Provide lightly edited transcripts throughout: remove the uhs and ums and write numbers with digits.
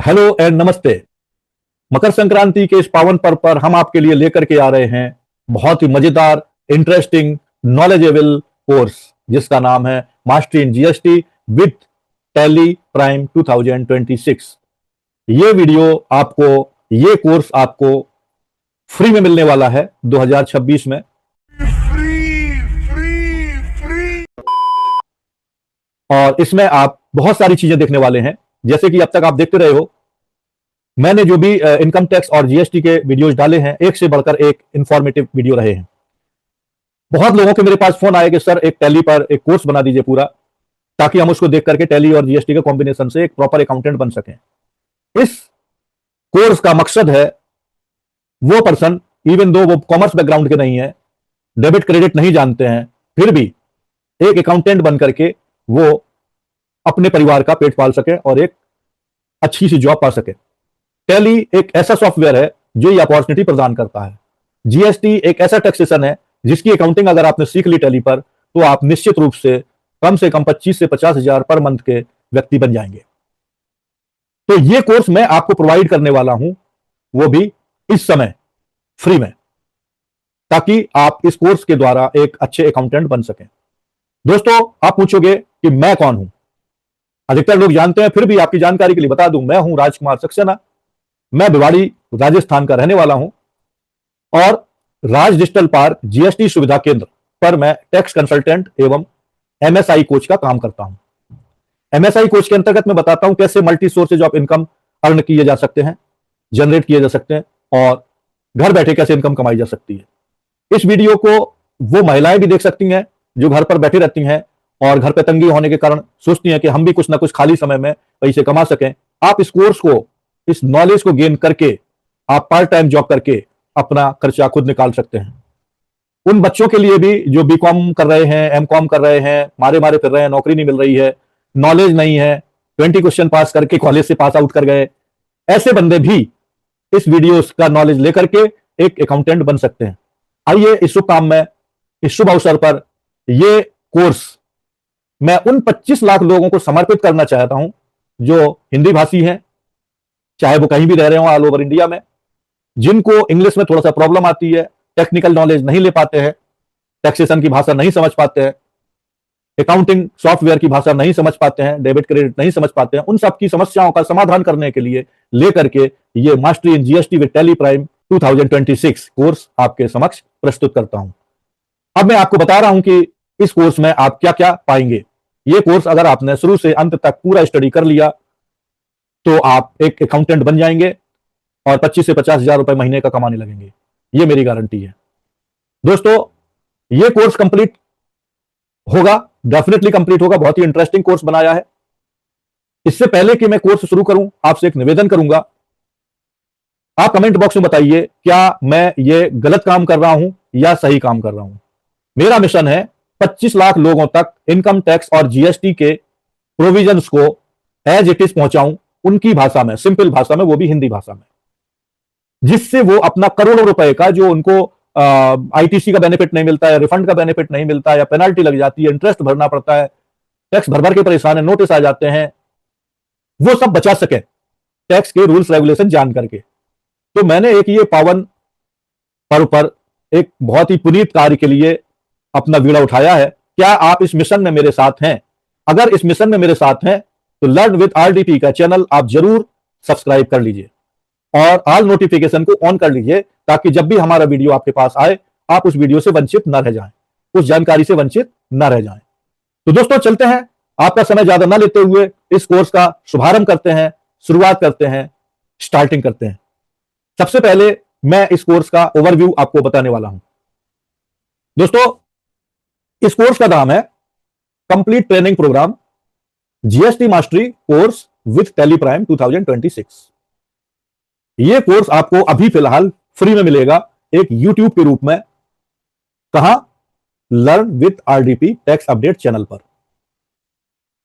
Hello and नमस्ते। मकर संक्रांति के इस पावन पर्व पर हम आपके लिए लेकर के आ रहे हैं बहुत ही मजेदार, इंटरेस्टिंग, नॉलेजेबल कोर्स जिसका नाम है mastery in GST with Tally prime 2026। ये कोर्स आपको फ्री में मिलने वाला है 2026 में। और इसमें आप बहुत सारी चीजें देखने वाले हैं, जैसे कि अब तक आप देखते रहे हो। मैंने जो भी इनकम टैक्स और जीएसटी के वीडियोस डाले हैं, एक से बढ़कर एक इंफॉर्मेटिव वीडियो रहे हैं। बहुत लोगों के मेरे पास फोन आए कि सर एक टैली पर एक कोर्स बना दीजिए पूरा, ताकि हम उसको देख करके टैली और जीएसटी के कॉम्बिनेशन से एक प्रॉपर अकाउंटेंट बन सकें। इस कोर्स का मकसद है वो पर्सन, इवन दो वो कॉमर्स बैकग्राउंड के नहीं है, डेबिट क्रेडिट नहीं जानते हैं, फिर भी एक अकाउंटेंट बन करके वो अपने परिवार का पेट पाल सके और एक अच्छी सी जॉब पा सके। टैली एक ऐसा सॉफ्टवेयर है जो ये अपॉर्चुनिटी प्रदान करता है। जीएसटी एक ऐसा टैक्सेशन है जिसकी अकाउंटिंग अगर आपने सीख ली टैली पर, तो आप निश्चित रूप से कम 25 से 50 हजार पर मंथ के व्यक्ति बन जाएंगे। तो ये कोर्स मैं आपको प्रोवाइड करने वाला हूं, वो भी इस समय फ्री में, ताकि आप इस कोर्स के द्वारा एक अच्छे अकाउंटेंट बन सकें। दोस्तों, आप पूछोगे कि मैं कौन हूं। अधिकतर लोग जानते हैं, फिर भी आपकी जानकारी के लिए बता दूं, मैं हूं राजकुमार सक्सेना। मैं भिवाड़ी राजस्थान का रहने वाला हूं और राज डिजिटल पार्क जीएसटी सुविधा केंद्र पर मैं टैक्स कंसल्टेंट एवं एमएसआई कोच का काम करता हूं। एमएसआई कोच के अंतर्गत मैं बताता हूं कैसे multi sources of income earn किए जा सकते हैं, जनरेट किए जा सकते हैं और घर बैठे कैसे इनकम कमाई जा सकती है। इस वीडियो को वो महिलाएं भी देख सकती हैं जो घर पर बैठी रहती हैं और घर पे तंगी होने के कारण सोचती हैं कि हम भी कुछ ना कुछ खाली समय में पैसे कमा सकें। आप इस कोर्स को, इस नॉलेज को गेन करके आप पार्ट टाइम जॉब करके अपना खर्चा खुद निकाल सकते हैं। उन बच्चों के लिए भी जो बीकॉम कर रहे हैं, एमकॉम कर रहे हैं, मारे मारे फिर रहे हैं, नौकरी नहीं मिल रही है, नॉलेज नहीं है, 20 क्वेश्चन पास करके कॉलेज से पास आउट कर गए, ऐसे बंदे भी इस वीडियो का नॉलेज लेकर के एक अकाउंटेंट बन सकते हैं। आइए इस शुभ काम में, इस शुभ अवसर पर ये कोर्स मैं उन 25 लाख लोगों को समर्पित करना चाहता हूं जो हिंदी भाषी हैं, चाहे वो कहीं भी रह रहे हो ऑल ओवर इंडिया में, जिनको इंग्लिश में थोड़ा सा प्रॉब्लम आती है, टेक्निकल नॉलेज नहीं ले पाते हैं, टैक्सेशन की भाषा नहीं समझ पाते हैं, अकाउंटिंग सॉफ्टवेयर की भाषा नहीं समझ पाते हैं, डेबिट क्रेडिट नहीं समझ पाते हैं, उन सब की समस्याओं का समाधान करने के लिए लेकर के ये mastery in GST with Tally prime 2026 course आपके समक्ष प्रस्तुत करता हूं। अब मैं आपको बता रहा हूं कि इस कोर्स में आप क्या क्या पाएंगे। ये कोर्स अगर आपने शुरू से अंत तक पूरा स्टडी कर लिया तो आप एक अकाउंटेंट बन जाएंगे और 25 से 50 हजार रुपए महीने का कमाने लगेंगे। ये मेरी गारंटी है। दोस्तों, ये कोर्स कंप्लीट होगा, डेफिनेटली कंप्लीट होगा। बहुत ही इंटरेस्टिंग कोर्स बनाया है। इससे पहले कि मैं कोर्स शुरू करूं, आपसे एक निवेदन करूंगा, आप कमेंट बॉक्स में बताइए क्या मैं ये गलत काम कर रहा हूं या सही काम कर रहा हूं। मेरा मिशन है 25 लाख लोगों तक इनकम टैक्स और जीएसटी के प्रोविजंस को एज इट इज पहुंचाऊं, उनकी भाषा में, सिंपल भाषा में, वो भी हिंदी भाषा में, जिससे वो अपना करोड़ों रुपए का, जो उनको आईटीसी का बेनिफिट नहीं मिलता है, रिफंड का बेनिफिट नहीं मिलता है, या पेनाल्टी लग जाती है, इंटरेस्ट भरना पड़ता है, टैक्स भर भर के परेशान है, नोटिस आ जाते हैं, वो सब बचा सके टैक्स के रूल्स रेगुलेशन जान करके। तो मैंने एक ये पावन पर्व पर एक बहुत ही पुनीत कार्य के लिए अपना बीड़ा उठाया है। क्या आप इस मिशन में मेरे साथ हैं? अगर इस मिशन में मेरे साथ हैं तो लर्न विद आरडीपी का चैनल आप जरूर सब्सक्राइब कर लीजिए और ऑल नोटिफिकेशन को ऑन कर लीजिए, ताकि जब भी हमारा वीडियो आपके पास आए आप उस वीडियो से वंचित न रह जाएं, उस जानकारी से वंचित न रह जाएं। तो दोस्तों, चलते हैं, आपका समय ज्यादा न लेते हुए इस कोर्स का शुभारंभ करते हैं, शुरुआत करते हैं, स्टार्टिंग करते हैं। सबसे पहले मैं इस कोर्स का ओवरव्यू आपको बताने वाला हूं। दोस्तों, इस कोर्स का नाम है complete training program GST mastery course with Tally prime 2026। यह कोर्स आपको अभी फिलहाल फ्री में मिलेगा एक यूट्यूब के रूप में। कहां? Learn with RDP tax update channel पर।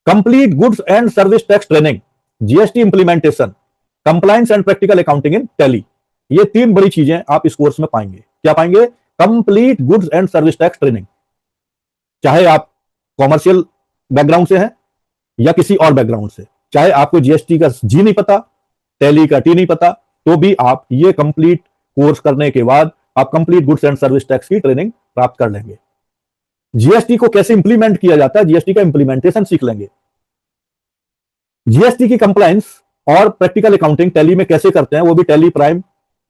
Complete goods and service tax training, GST implementation, compliance and practical accounting in Tally. ये तीन बड़ी चीजें आप इस कोर्स में पाएंगे। क्या पाएंगे? Complete goods and service tax training. चाहे आप कॉमर्शियल बैकग्राउंड से हैं या किसी और बैकग्राउंड से, चाहे आपको जीएसटी का जी नहीं पता, टैली का टी नहीं पता, तो भी आप ये कंप्लीट कोर्स करने के बाद आप complete goods and service tax की ट्रेनिंग प्राप्त कर लेंगे। जीएसटी को कैसे इंप्लीमेंट किया जाता है, जीएसटी का इंप्लीमेंटेशन सीख लेंगे। जीएसटी की कंप्लायंस और प्रैक्टिकल अकाउंटिंग टैली में कैसे करते हैं, वो भी टैली प्राइम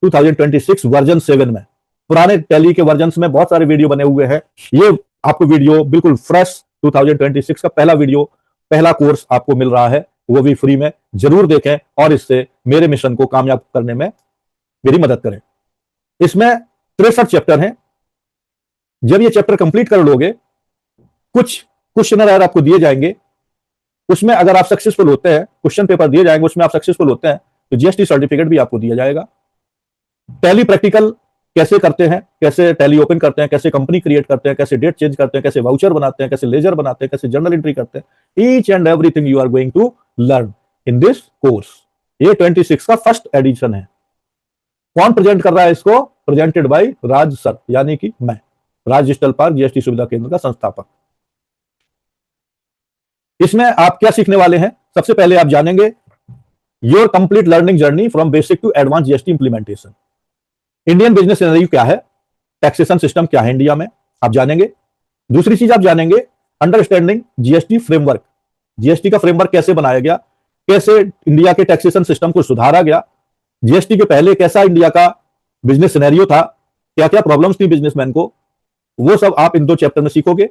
2026 वर्जन 7 में। पुराने टैली के वर्जन में बहुत सारे वीडियो बने हुए हैं, ये आपको वीडियो बिल्कुल फ्रेश 2026 का पहला वीडियो, पहला कोर्स आपको मिल रहा है, वो भी फ्री में। जरूर देखें और इससे मेरे मिशन को कामयाब करने में मेरी मदद करें। इसमें 63 चैप्टर हैं। जब ये चैप्टर कंप्लीट कर लोगे, कुछ क्वेश्चनर आपको दिए जाएंगे, उसमें अगर आप सक्सेसफुल होते हैं, क्वेश्चन पेपर दिए जाएंगे, उसमें आप सक्सेसफुल होते हैं तो जीएसटी सर्टिफिकेट भी आपको दिया जाएगा। टैली प्रैक्टिकल कैसे करते हैं, कैसे टैली ओपन करते हैं, कैसे कंपनी क्रिएट करते हैं, कैसे डेट चेंज करते हैं, कैसे वाउचर बनाते हैं, कैसे लेजर बनाते हैं, कैसे जर्नल एंट्री करते हैं, each and everything you are going to learn in this course. ये 26 का फर्स्ट एडिशन है। कौन प्रेजेंट कर रहा है इसको? प्रेजेंटेड बाय राज सर, यानी कि मैं, राज डिजिटल पार्क जीएसटी सुविधा केंद्र का संस्थापक। इसमें आप क्या सीखने वाले हैं? सबसे पहले आप जानेंगे your complete learning journey from basic to advance GST implementation. Indian business scenario क्या है, टैक्सेशन सिस्टम क्या है इंडिया में, आप जानेंगे। दूसरी चीज आप जानेंगे अंडरस्टैंडिंग जीएसटी फ्रेमवर्क। जीएसटी का फ्रेमवर्क कैसे बनाया गया, कैसे इंडिया के टैक्सेशन सिस्टम को सुधारा गया, जीएसटी के पहले कैसा इंडिया का बिजनेस सिनेरियो था, क्या क्या प्रॉब्लम्स थी बिजनेसमैन को, वो सब आप इन 2 चैप्टर में सीखोगे।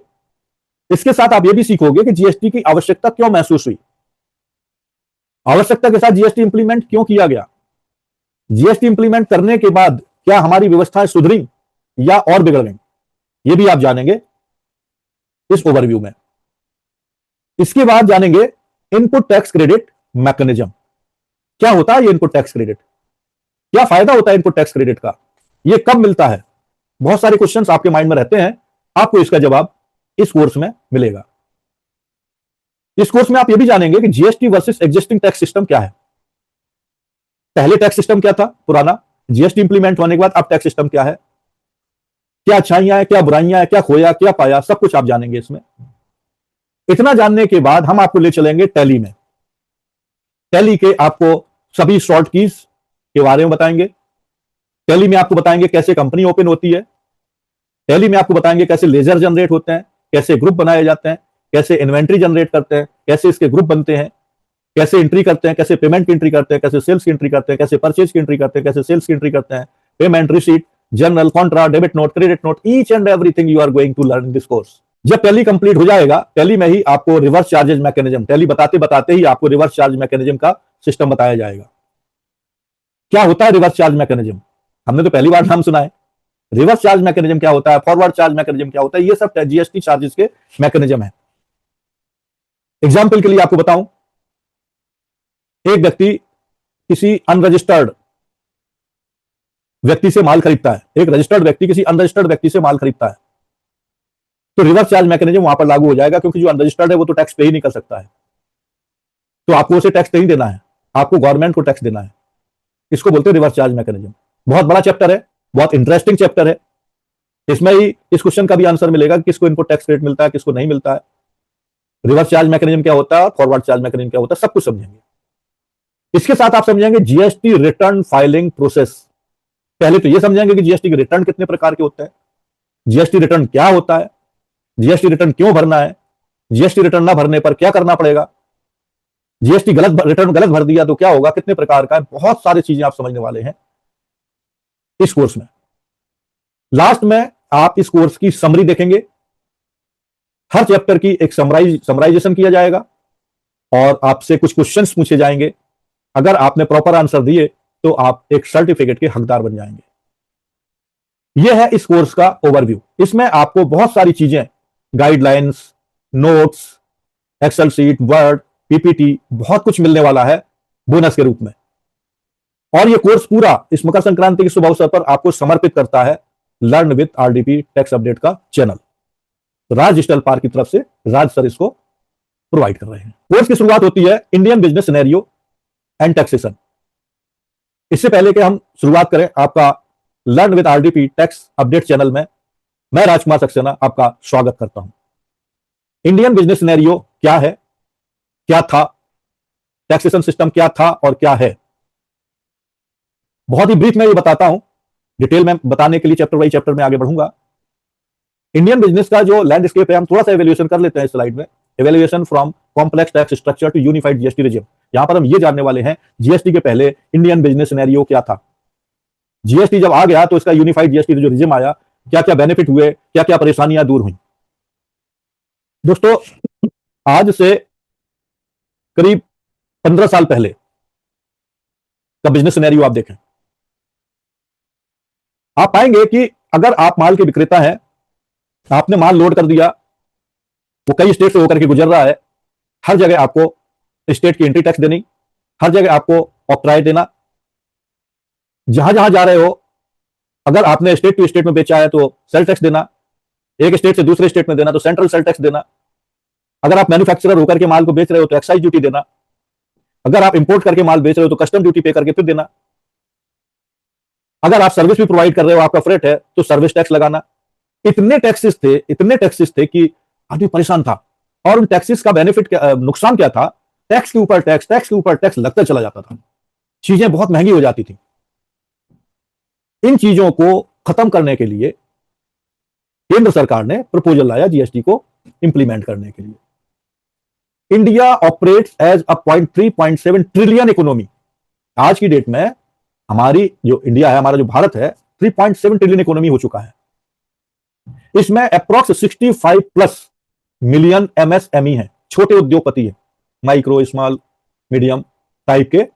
इसके साथ आप ये भी सीखोगे कि जीएसटी की आवश्यकता क्यों महसूस हुई, आवश्यकता के साथ जीएसटी इंप्लीमेंट क्यों किया गया, जीएसटी इंप्लीमेंट करने के बाद क्या हमारी व्यवस्थाएं सुधरी या और बिगड़ गई, ये भी आप जानेंगे इस ओवरव्यू में। इसके बाद जानेंगे इनपुट टैक्स क्रेडिट मैकेनिज्म। क्या होता है ये इनपुट टैक्स क्रेडिट, क्या फायदा होता है इनपुट टैक्स क्रेडिट का, ये कब मिलता है। बहुत सारे क्वेश्चंस आपके माइंड में रहते हैं, आपको इसका जवाब इस कोर्स में मिलेगा। इस कोर्स में आप ये भी जानेंगे कि GST versus existing tax system क्या है। पहले टैक्स सिस्टम क्या था पुराना, जीएसटी इंप्लीमेंट होने के बाद अब टैक्स सिस्टम क्या है, क्या अच्छाइयां हैं, क्या बुराइयां हैं, क्या खोया क्या पाया, सब कुछ आप जानेंगे इसमें। इतना जानने के बाद हम आपको ले चलेंगे टैली में। टैली के आपको सभी शॉर्ट कीज के बारे में बताएंगे। टैली में आपको बताएंगे कैसे कंपनी ओपन होती है। टैली में आपको बताएंगे कैसे लेजर जनरेट होते हैं, कैसे ग्रुप बनाए जाते हैं, कैसे इन्वेंट्री जनरेट करते हैं, कैसे इसके ग्रुप बनते हैं, कैसे एंट्री करते हैं, कैसे पेमेंट की एंट्री करते हैं, कैसे सेल्स की एंट्री करते हैं, कैसे परचेज की एंट्री करते हैं, कैसे सेल्स की एंट्री करते हैं, payment, receipt, journal, contra, debit note, credit note, each and everything you are going to learn in this course. जब टैली कंप्लीट हो जाएगा, टैली में ही आपको रिवर्स चार्जेज मैकेनिज्म, टैली बताते बताते ही आपको रिवर्स चार्ज मैकेनिज्म का सिस्टम बताया जाएगा। क्या होता है रिवर्स चार्ज मैकेनिज्म, हमने तो पहली बार नाम सुना है। रिवर्स चार्ज मैकेनिज्म क्या होता है, फॉरवर्ड चार्ज मैकेनिज्म क्या होता है, ये सब जीएसटी चार्जेस के मैकेनिज्म है। एग्जाम्पल के लिए आपको बताऊं, एक व्यक्ति किसी अनरजिस्टर्ड व्यक्ति से माल खरीदता है, एक रजिस्टर्ड व्यक्ति किसी अनरजिस्टर्ड व्यक्ति से माल खरीदता है, तो रिवर्स चार्ज मैकेनिज्म वहां पर लागू हो जाएगा, क्योंकि जो अनरजिस्टर्ड है वो तो टैक्स पे ही नहीं कर सकता है, तो आपको उसे टैक्स नहीं देना है, आपको गवर्नमेंट को टैक्स देना है। इसको बोलते हैं रिवर्स चार्ज मैकेनिज्म। बहुत बड़ा चैप्टर है, बहुत इंटरेस्टिंग चैप्टर है। इसमें ही इस क्वेश्चन का भी आंसर मिलेगा कि किसको इनपुट टैक्स क्रेडिट मिलता है, किसको नहीं मिलता है, रिवर्स चार्ज मैकेनिज्म क्या होता है, फॉरवर्ड चार्ज मैकेनिज्म क्या होता है, सब कुछ समझेंगे। इसके साथ आप समझेंगे जीएसटी रिटर्न फाइलिंग प्रोसेस। पहले तो ये समझेंगे कि जीएसटी के रिटर्न कितने प्रकार के होते हैं, जीएसटी रिटर्न क्या होता है, जीएसटी रिटर्न क्यों भरना है, जीएसटी रिटर्न ना भरने पर क्या करना पड़ेगा, जीएसटी रिटर्न गलत भर दिया तो क्या होगा, कितने प्रकार का है, बहुत सारी चीजें आप समझने वाले हैं इस कोर्स में। लास्ट में आप इस कोर्स की समरी देखेंगे, हर चैप्टर की एक समराइजेशन किया जाएगा और आपसे कुछ क्वेश्चंस पूछे जाएंगे। अगर आपने प्रॉपर आंसर दिए तो आप एक सर्टिफिकेट के हकदार बन जाएंगे। यह है इस कोर्स का ओवरव्यू। इसमें आपको बहुत सारी चीजें, guidelines, notes, Excel sheet, Word, PPT, बहुत कुछ मिलने वाला है बोनस के रूप में। और यह कोर्स पूरा इस मकर संक्रांति के शुभ अवसर पर आपको समर्पित करता है learn with RDP tax update का चैनल। राज डिजिटल पार्क की तरफ से राज सर इसको प्रोवाइड कर रहे हैं। कोर्स की शुरुआत होती है Indian business scenario and taxation. इससे पहले कि हम शुरुआत करें आपका learn with RDP tax update channel में, मैं राजकुमार सक्सेना आपका स्वागत करता हूं। इंडियन बिजनेस सिनेरियो क्या है, क्या था, टैक्सेशन सिस्टम क्या था और क्या है, बहुत ही ब्रीफ में ये बताता हूं, डिटेल में बताने के लिए चैप्टर बाई चैप्टर में आगे बढ़ूंगा। इंडियन बिजनेस का जो लैंडस्केप है, हम थोड़ा सा एवेल्यूएशन कर लेते हैं इस स्लाइड में। Evaluation from complex tax structure to unified GST regime. यहां पर हम ये जानने वाले हैं जीएसटी के पहले इंडियन बिजनेस सिनेरियो क्या था, जीएसटी जब आ गया तो इसका यूनिफाइड जीएसटी जो रेजिम आया, क्या क्या बेनिफिट हुए, क्या क्या परेशानियां दूर हुई। दोस्तों, आज से करीब 15 साल पहले का बिजनेस सिनेरियो आप देखें, आप पाएंगे कि अगर आप माल के विक्रेता हैं, आपने माल लोड कर दिया, वो कई स्टेट से होकर के गुजर रहा है, हर जगह आपको स्टेट की एंट्री टैक्स देनी, हर जगह आपको ऑक्ट्राय देना, जहां जहां जा रहे हो, अगर आपने स्टेट टू स्टेट में बेचा है तो सेल टैक्स देना, एक स्टेट से दूसरे स्टेट में देना तो सेंट्रल सेल टैक्स देना, अगर आप मैन्युफैक्चरर होकर के माल को बेच रहे हो तो एक्साइज ड्यूटी देना, अगर आप इंपोर्ट करके माल बेच रहे हो तो कस्टम ड्यूटी पे करके फिर देना, अगर आप सर्विस भी प्रोवाइड कर रहे हो, आपका फ्रेट है, तो सर्विस टैक्स लगाना। इतने टैक्सेस थे कि आदमी परेशान था। और उन टैक्सेस का बेनिफिट नुकसान क्या था, टैक्स के ऊपर टैक्स लगता चला जाता था, चीजें बहुत महंगी हो जाती थी। इन चीजों को खत्म करने के लिए केंद्र सरकार ने प्रपोजल लाया जीएसटी को इंप्लीमेंट करने के लिए। India operates as a 3.7 trillion economy. आज की डेट में हमारी जो इंडिया है, हमारा जो भारत है, 3.7 ट्रिलियन इकोनॉमी हो चुका है। इसमें अप्रोक्स 65 प्लस मिलियन एमएसएमई है, छोटे उद्योगपति है, माइक्रो स्मॉल मीडियम टाइप के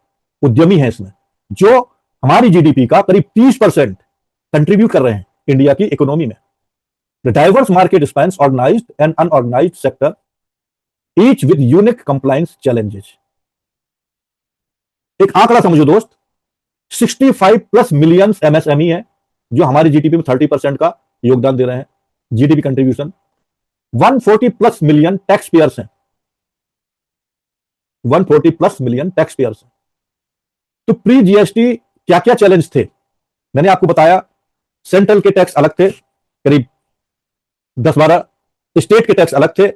उद्यमी हैं इसमें, जो हमारी जीडीपी का करीब 30% कंट्रीब्यूट कर रहे हैं इंडिया की इकोनॉमी में। The diverse market spans organised and unorganised sector, each with unique compliance challenges. एक आंकड़ा समझो दोस्त, 65 प्लस मिलियन एमएसएमई है जो हमारी जीडीपी में 30% का योगदान दे रहे हैं, GDP contribution. 140 plus million tax payers हैं, 140 प्लस मिलियन टैक्स पेयर्स हैं। तो प्री जीएसटी क्या क्या चैलेंज थे, मैंने आपको बताया। सेंट्रल के टैक्स अलग थे, करीब 10-12, स्टेट के टैक्स अलग थे,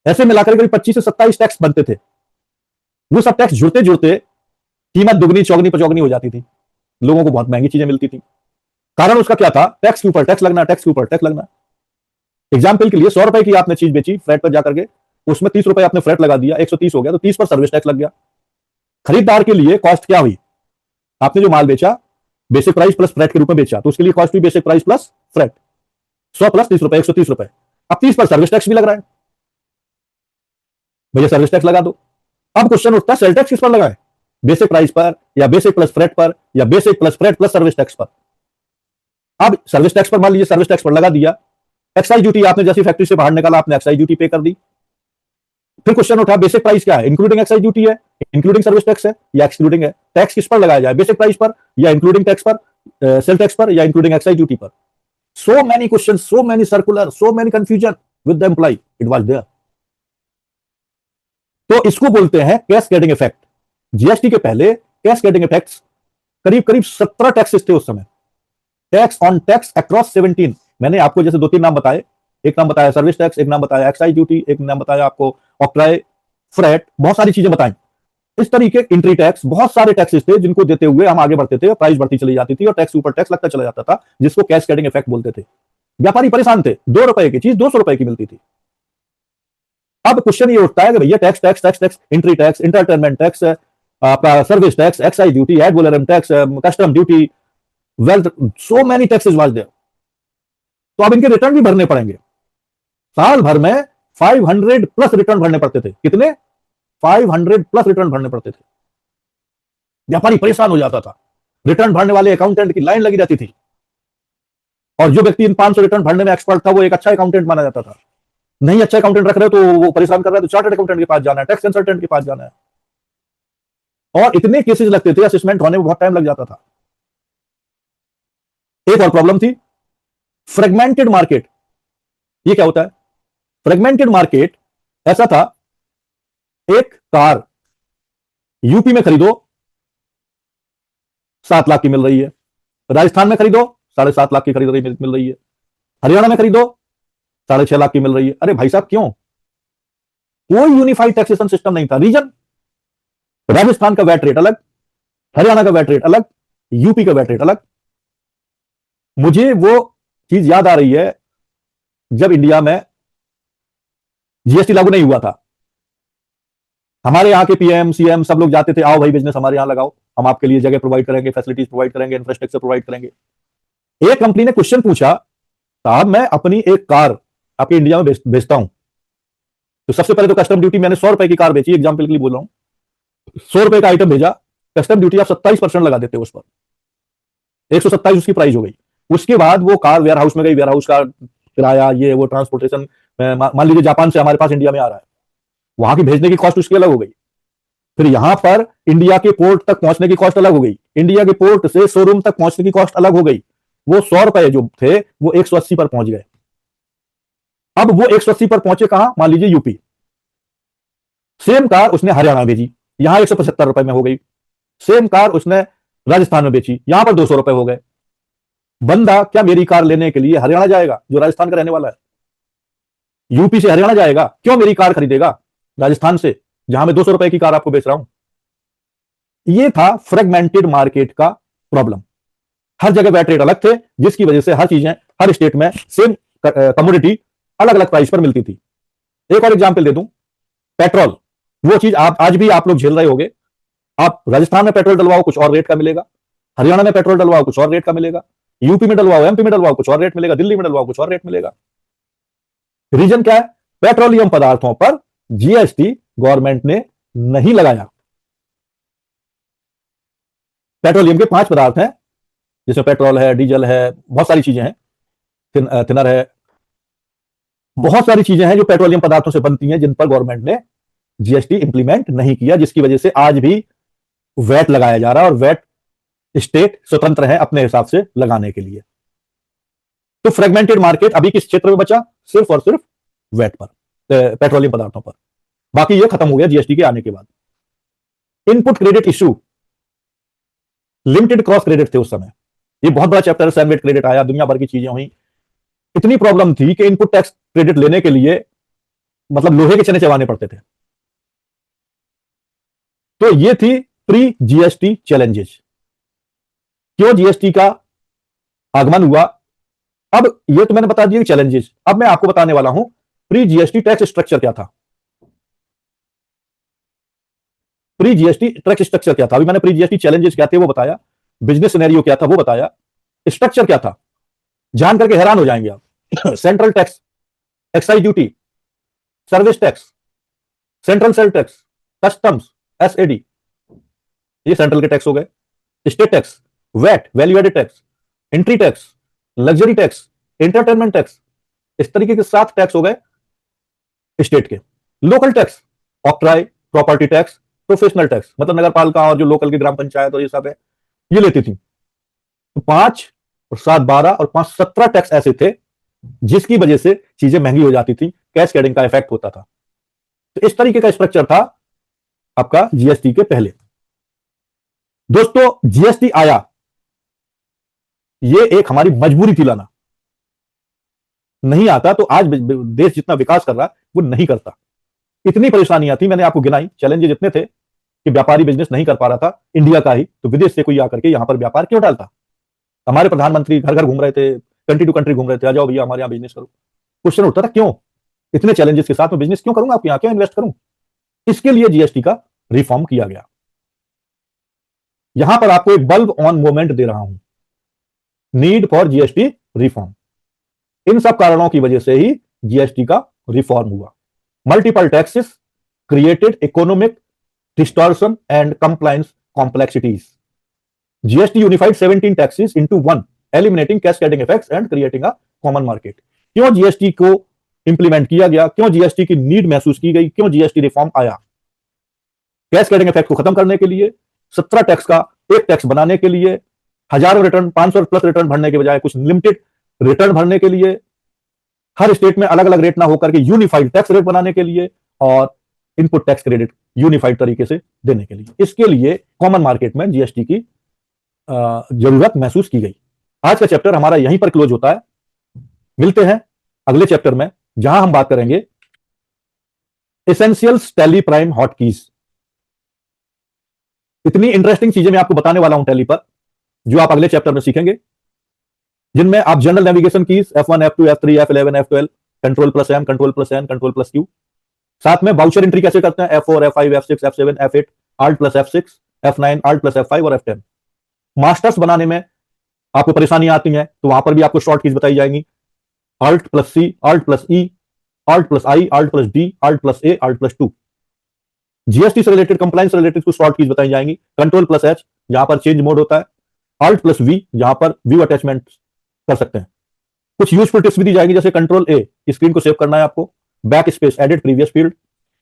ऐसे मिलाकर करीब 25 से 27 टैक्स बनते थे। वो सब टैक्स जुड़ते जुड़ते कीमत दुगनी चौगनी पचौगनी हो जाती थी, लोगों को बहुत महंगी चीजें मिलती थी। कारण उसका क्या था, टैक्स के ऊपर टैक्स लगना, टैक्स के ऊपर टैक्स लगना। एग्जाम्पल के लिए 100 रुपए की आपने चीज बेची फ्लैट पर जाकर के, उसमें 30 रुपए आपने फ्लैट लगा दिया, 130 हो गया, तो 30 पर सर्विस टैक्स लग गया। खरीदार के लिए कॉस्ट क्या हुई, आपने जो माल बेचा बेसिक प्राइस प्लस फ्लैट के रूप में बेचा, तो उसके लिए कॉस्ट हुई basic price plus flat, 100 plus 30 रुपए, 130 रुपए। अब 30 पर सर्विस टैक्स भी लग रहा है, भैया सर्विस टैक्स लगा दो। अब क्वेश्चन उठता है सेल टैक्स किस पर लगाए, बेसिक प्राइस पर या बेसिक प्लस फ्लैट पर या basic plus flat plus service tax पर। अब सर्विस टैक्स पर मान लीजिए सर्विस टैक्स पर लगा दिया, एक्साइज ड्यूटी आपने जैसी फैक्ट्री से बाहर निकाला, आपने एक्साइज ड्यूटी पे कर दी। फिर क्वेश्चन उठा बेसिक प्राइस क्या है, इंक्लूडिंग एक्साइज ड्यूटी है, इंक्लूडिंग सर्विस टैक्स है या एक्सक्लूडिंग है, टैक्स किस पर लगाया जाए, बेसिक प्राइस पर या इंक्लूडिंग टैक्स पर, सेल टैक्स पर या इंक्लूडिंग एक्साइज ड्यूटी पर। So many question, so many circular, so many confusion with the employ, it was there. तो इसको बोलते हैं कैस्केडिंग इफेक्ट। जीएसटी के पहले कैस्केडिंग इफेक्ट्स करीब करीब 17 टैक्सेस थे उस समय, टैक्स ऑन टैक्स अक्रॉस 17। मैंने आपको जैसे 2-3 नाम बताए, एक नाम बताया सर्विस टैक्स, एक नाम बताया एक्साइज ड्यूटी, एक नाम बताया आपको ऑक्ट्राय, फ्रेट, बहुत सारी चीजें बताई। इस तरीके इंट्री टैक्स, बहुत सारे टैक्सेस थे जिनको देते हुए हम आगे बढ़ते थे, प्राइस बढ़ती चली जाती थी और टैक्स ऊपर टैक्स लगता चला जाता था, जिसको कैस्केडिंग इफेक्ट बोलते थे। व्यापारी परेशान थे, 2 रुपए की चीज 200 रुपए की मिलती थी। अब क्वेश्चन ये उठता है कि भैया tax tax tax tax, entry tax, entertainment tax, आपका service tax, excise duty, ad valorem tax, custom duty, wealth, so many taxes was there. तो अब इनके रिटर्न भी भरने पड़ेंगे। साल भर में 500 प्लस रिटर्न भरने पड़ते थे। कितने? 500 प्लस रिटर्न भरने पड़ते थे। व्यापारी परेशान हो जाता था, रिटर्न भरने वाले अकाउंटेंट की लाइन लगी रहती थी, और जो व्यक्ति इन 500 रिटर्न भरने में एक्सपर्ट था वो एक अच्छा अकाउंटेंट माना जाता था। नहीं अच्छा अकाउंटेंट रख रहे हो तो वो परेशान कर रहा है, तो चार्टर्ड अकाउंटेंट के पास जाना है, टैक्स कंसल्टेंट के पास जाना है, और इतने केसेस लगते थे, असेसमेंट होने में बहुत टाइम लग जाता था। एक और प्रॉब्लम थी, फ्रेगमेंटेड मार्केट। ये क्या होता है फ्रेगमेंटेड मार्केट? ऐसा था, एक कार यूपी में खरीदो 7 लाख की मिल रही है, राजस्थान में खरीदो 7.5 लाख की खरीद रही मिल रही है, हरियाणा में खरीदो 6.5 लाख की मिल रही है। अरे भाई साहब क्यों? कोई यूनिफाइड टैक्सेशन सिस्टम नहीं था। रीजन, राजस्थान का वैट रेट अलग, हरियाणा का वैट रेट अलग, यूपी का वैट रेट अलग। मुझे वो चीज याद आ रही है जब इंडिया में जीएसटी लागू नहीं हुआ था। हमारे यहाँ के पीएम सीएम सब लोग जाते थे, आओ भाई बिजनेस हमारे यहाँ लगाओ, हम आपके लिए जगह प्रोवाइड करेंगे, फैसिलिटीज प्रोवाइड करेंगे, इंफ्रास्ट्रक्चर प्रोवाइड करेंगे। एक कंपनी ने क्वेश्चन पूछा, साहब मैं अपनी एक कार आपके इंडिया में बेचता हूं, तो सबसे पहले तो कस्टम ड्यूटी, मैंने 100 रुपए की कार बेची, एग्जाम्पल के लिए बोल रहा हूं, 100 रुपए का आइटम भेजा, कस्टम ड्यूटी आप 27% लगा देते हो उस पर, 127 उसकी प्राइस हो गई। उसके बाद वो कार वेयर हाउस में गई, वेयर हाउस का किराया, ये वो ट्रांसपोर्टेशन, मान लीजिए जापान से हमारे पास इंडिया में आ रहा है, वहां की भेजने की कॉस्ट उसकी अलग हो गई, फिर यहां पर इंडिया के पोर्ट तक पहुंचने की कॉस्ट अलग हो गई, इंडिया के पोर्ट से शोरूम तक पहुंचने की कॉस्ट अलग हो गई। वो 100 रुपए जो थे वो 180 पर पहुंच गए। अब वो 180 पर पहुंचे कहां, मान लीजिए यूपी। सेम कार उसने हरियाणा भेजी, यहां 175 रुपए में हो गई। सेम कार उसने राजस्थान में बेची, यहां पर 200 रुपए हो गए। बंदा क्या मेरी कार लेने के लिए हरियाणा जाएगा, जो राजस्थान का रहने वाला है? यूपी से हरियाणा जाएगा, क्यों मेरी कार खरीदेगा राजस्थान से, जहां मैं 200 रुपए की कार आपको बेच रहा हूं? ये था फ्रेगमेंटेड मार्केट का प्रॉब्लम। हर जगह वैट रेट अलग थे, जिसकी वजह से हर चीजें हर स्टेट में सेम कमोडिटी अलग अलग प्राइस पर मिलती थी। एक और एग्जांपल दे दूं, पेट्रोल, वो चीज आप आज भी आप लोग झेल रहे होंगे। आप राजस्थान में पेट्रोल डलवाओ कुछ और रेट का मिलेगा, हरियाणा में पेट्रोल डलवाओ कुछ और रेट का मिलेगा, यूपी में डलवाओ, एमपी में डलवाओ कुछ और रेट मिलेगा, दिल्ली में डलवाओ कुछ और रेट मिलेगा। रीजन क्या है? पेट्रोलियम पदार्थों पर जीएसटी गवर्नमेंट ने नहीं लगाया। पेट्रोलियम के 5 पदार्थ हैं, जिसमें पेट्रोल है, डीजल है, बहुत सारी चीजें हैं, थिनर है, बहुत सारी चीजें हैं जो पेट्रोलियम पदार्थों से बनती हैं, जिन पर गवर्नमेंट ने जीएसटी इंप्लीमेंट नहीं किया, जिसकी वजह से आज भी वैट लगाया जा रहा है और वैट स्टेट स्वतंत्र है अपने हिसाब से लगाने के लिए। तो फ्रेगमेंटेड मार्केट अभी किस क्षेत्र में बचा? सिर्फ और सिर्फ वैट पर, पेट्रोलियम पदार्थों पर। बाकी ये खत्म हो गया जीएसटी के आने के बाद। Input credit issue, limited cross credit थे उस समय, ये बहुत बड़ा चैप्टर, सैनवेट क्रेडिट आया, दुनिया भर की चीजें हुई। इतनी प्रॉब्लम थी कि इनपुट टैक्स क्रेडिट लेने के लिए मतलब लोहे के चने चबाने पड़ते थे। तो ये थी प्री जीएसटी चैलेंजेस। क्यों जीएसटी का आगमन हुआ? अब ये तो मैंने बता दिया चैलेंजेस, अब मैं आपको बताने वाला हूं प्री जीएसटी टैक्स स्ट्रक्चर क्या था। प्री जीएसटी टैक्स स्ट्रक्चर क्या था? अभी मैंने प्री जीएसटी चैलेंजेस क्या थे वो बताया, बिजनेस सिनेरियो क्या था वो बताया, स्ट्रक्चर क्या था, जान करके हैरान हो जाएंगे आप। Central tax, excise duty, service tax, central sale tax, customs, SAD, ये सेंट्रल के टैक्स हो गए। State tax, VAT, value added tax, entry tax, luxury tax, entertainment tax, इस तरीके के 7 टैक्स हो गए स्टेट के। Local tax, octroi, property tax, professional tax, मतलब नगर पालिका और जो लोकल की ग्राम पंचायत और ये सब है, ये लेती थी। तो 5 और 7 12 और 5 17 टैक्स ऐसे थे जिसकी वजह से चीजें महंगी हो जाती थी, कैस्केडिंग का इफेक्ट होता था। तो इस तरीके का स्ट्रक्चर था आपका जीएसटी के पहले। दोस्तों जीएसटी आया, ये एक हमारी मजबूरी थी लाना, नहीं आता तो आज देश जितना विकास कर रहा वो नहीं करता। इतनी परेशानियां थी, मैंने आपको गिनाई, चैलेंजेस इतने थे कि व्यापारी बिजनेस नहीं कर पा रहा था इंडिया का ही, तो विदेश से कोई आकर के यहां पर व्यापार क्यों डालता? हमारे प्रधानमंत्री घर घर घूम रहे थे, कंट्री टू कंट्री घूम रहे थे, आ जाओ भैया हमारे यहाँ बिजनेस करो। क्वेश्चन उठता था क्यों इतने चैलेंजेस के साथ में बिजनेस क्यों करूंगा आपके यहाँ, क्यों इन्वेस्ट करूं? इसके लिए जीएसटी का रिफॉर्म किया गया। यहां पर आपको एक बल्ब ऑन मोमेंट दे रहा हूं, नीड फॉर जीएसटी रिफॉर्म। इन सब कारणों की वजह से ही जीएसटी का रिफॉर्म हुआ। Multiple taxes created economic distortion and compliance complexities. GST unified 17 taxes into one, eliminating cascading effects and creating a common market. क्यों जीएसटी को इंप्लीमेंट किया गया, क्यों जीएसटी की नीड महसूस की गई, क्यों जीएसटी रिफॉर्म आया? कैस्केडिंग इफेक्ट को खत्म करने के लिए, 17 टैक्स का एक टैक्स बनाने के लिए, हजारों रिटर्न, 500 प्लस रिटर्न भरने के बजाय कुछ लिमिटेड रिटर्न भरने के लिए, हर स्टेट में अलग अलग रेट ना होकर के यूनिफाइड टैक्स रेट बनाने के लिए, और इनपुट टैक्स क्रेडिट यूनिफाइड तरीके से देने के लिए। इसके लिए कॉमन मार्केट में जीएसटी की जरूरत महसूस की गई। आज का चैप्टर हमारा यहीं पर क्लोज होता है। मिलते हैं अगले चैप्टर में, जहां हम बात करेंगे एसेंशियल्स टैली प्राइम हॉटकीज। इतनी इंटरेस्टिंग चीजें मैं आपको बताने वाला हूं टैली पर, जो आप अगले चैप्टर में सीखेंगे, जिनमें आप general navigation keys F1 F2 F3 F11 F12, control plus M, control plus N, control plus Q, साथ में वाउचर एंट्री कैसे करते हैं F4 F5 F6 F7 F8, Alt plus F6 F9, Alt plus F5 और F10। Masters बनाने में आपको परेशानियां आती हैं तो वहां पर भी आपको शॉर्ट कीज बताई जाएंगी, Alt plus C, Alt plus E, Alt plus I, Alt plus D, Alt plus A, Alt plus 2। GST से रिलेटेड, कंप्लायंस से रिलेटेड कुछ शॉर्ट कीज बताई जाएंगी, कंट्रोल प्लस H जहां पर चेंज मोड होता है, Alt प्लस V जहां पर व्यू अटैचमेंट कर सकते हैं। कुछ यूजफुल टिप्स भी दी जाएगी, जैसे कंट्रोल A स्क्रीन को सेव करना है आपको, back space edit previous field,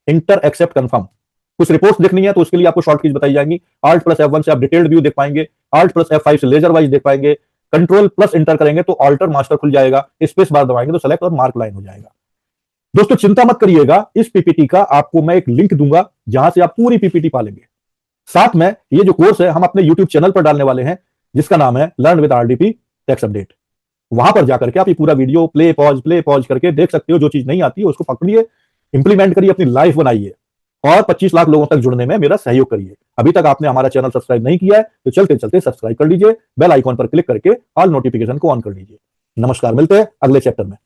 enter accept confirm. कुछ रिपोर्ट्स देखनी है तो उसके लिए आपको शॉर्ट कीज बताई जाएंगी, Alt प्लस F1 से आप डिटेल्ड व्यू देख पाएंगे, Alt प्लस F5 से लेजर वाइज देख पाएंगे, कंट्रोल प्लस इंटर करेंगे तो ऑल्टर मास्टर खुल जाएगा, स्पेस बार दबाएंगे तो सेलेक्ट और मार्क लाइन हो जाएगा। दोस्तों चिंता मत करिएगा, इस पीपीटी का आपको मैं एक लिंक दूंगा जहां से आप पूरी पीपीटी पालेंगे। साथ में ये जो कोर्स है हम अपने यूट्यूब चैनल पर डालने वाले हैं, जिसका नाम है learn with RDP tax update. वहां पर जाकर के आप ये पूरा वीडियो प्ले पॉज करके देख सकते हो। जो चीज नहीं आती है उसको पकड़िए, इंप्लीमेंट करिए, अपनी लाइफ बनाइए और 25 लाख लोगों तक जुड़ने में मेरा सहयोग करिए। अभी तक आपने हमारा चैनल सब्सक्राइब नहीं किया है तो चलते चलते सब्सक्राइब कर लीजिए, बेल आइकॉन पर क्लिक करके ऑल नोटिफिकेशन को ऑन कर लीजिए। नमस्कार, मिलते हैं अगले चैप्टर में।